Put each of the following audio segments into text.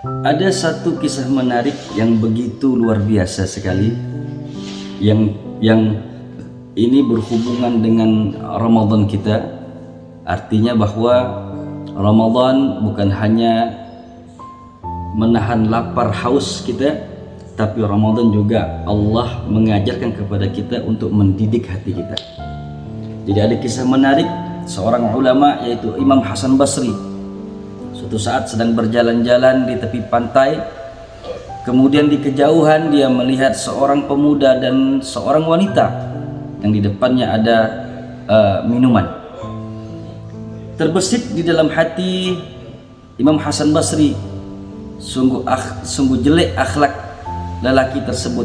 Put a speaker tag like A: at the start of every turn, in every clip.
A: Ada satu kisah menarik yang begitu luar biasa sekali, yang ini berhubungan dengan Ramadan kita. Artinya bahwa Ramadan bukan hanya menahan lapar haus kita, tapi Ramadan juga Allah mengajarkan kepada kita untuk mendidik hati kita. Jadi ada kisah menarik seorang ulama, yaitu Imam Hasan Basri. Suatu saat sedang berjalan-jalan di tepi pantai, kemudian di kejauhan dia melihat seorang pemuda dan seorang wanita yang di depannya ada minuman. Terbesit di dalam hati Imam Hasan Basri, sungguh jelek akhlak lelaki tersebut,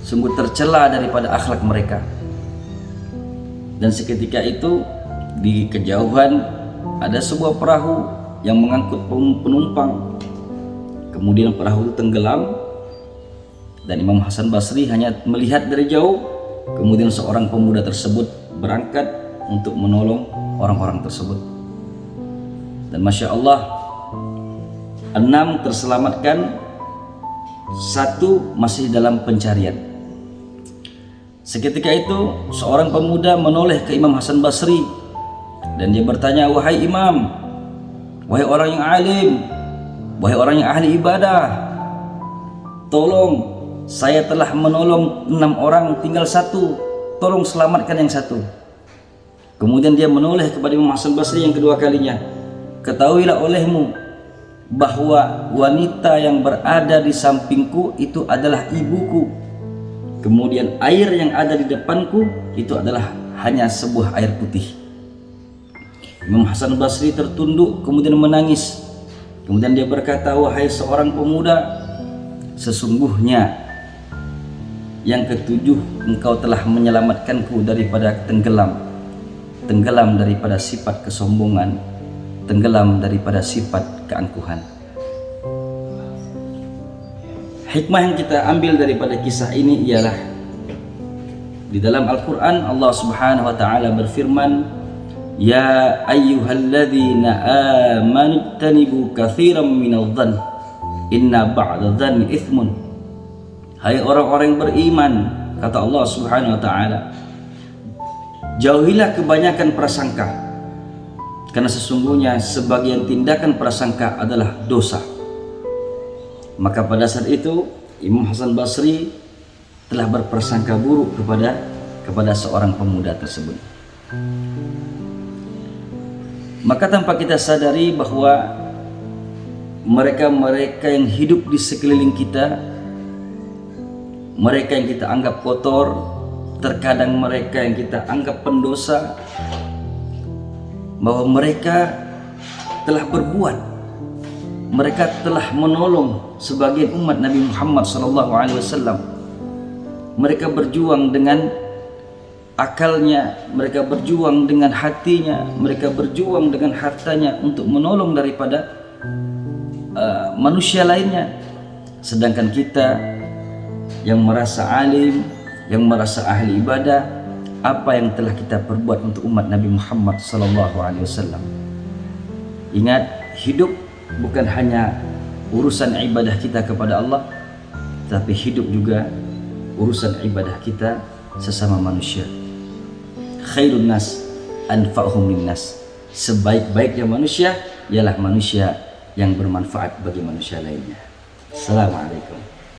A: sungguh tercela daripada akhlak mereka. Dan seketika itu di kejauhan ada sebuah perahu yang mengangkut penumpang. Kemudian perahu itu tenggelam dan Imam Hasan Basri hanya melihat dari jauh. Kemudian seorang pemuda tersebut berangkat untuk menolong orang-orang tersebut. Dan Masya Allah, 6 terselamatkan, 1 masih dalam pencarian. Seketika itu seorang pemuda menoleh ke Imam Hasan Basri dan dia bertanya, "Wahai Imam, wahai orang yang alim, wahai orang yang ahli ibadah, tolong, saya telah menolong 6 orang, tinggal 1, tolong selamatkan yang 1." Kemudian dia menoleh kepada Imam Hasan Basri yang kedua kalinya, "Ketahuilah olehmu bahwa wanita yang berada di sampingku itu adalah ibuku. Kemudian air yang ada di depanku itu adalah hanya sebuah air putih." Imam Hasan Basri tertunduk kemudian menangis. Kemudian dia berkata, "Wahai seorang pemuda, sesungguhnya yang ketujuh engkau telah menyelamatkanku daripada tenggelam daripada sifat kesombongan, tenggelam daripada sifat keangkuhan." Hikmah yang kita ambil daripada kisah ini ialah di dalam Al-Quran Allah Subhanahu wa Ta'ala berfirman, "Ya ayyuhalladzina amanu tanibu katsiran minadh-dhann inna ba'dadh-dhanni itsmun." Hai orang-orang yang beriman, kata Allah Subhanahu wa Ta'ala, jauhilah kebanyakan prasangka, karena sesungguhnya sebagian tindakan prasangka adalah dosa. Maka pada saat itu Imam Hasan Basri telah berprasangka buruk kepada seorang pemuda tersebut. Maka tanpa kita sadari bahwa mereka yang hidup di sekeliling kita, mereka yang kita anggap kotor, terkadang mereka yang kita anggap pendosa, bahwa mereka telah berbuat, mereka telah menolong sebagian umat Nabi Muhammad SAW. Mereka berjuang dengan akalnya, mereka berjuang dengan hatinya, mereka berjuang dengan hartanya untuk menolong daripada manusia lainnya. Sedangkan kita yang merasa alim, yang merasa ahli ibadah, apa yang telah kita perbuat untuk umat Nabi Muhammad SAW? Ingat, hidup bukan hanya urusan ibadah kita kepada Allah, tapi hidup juga urusan ibadah kita sesama manusia. Khairun nas anfa'uhum linnas. Sebaik-baiknya manusia ialah manusia yang bermanfaat bagi manusia lainnya. Assalamualaikum.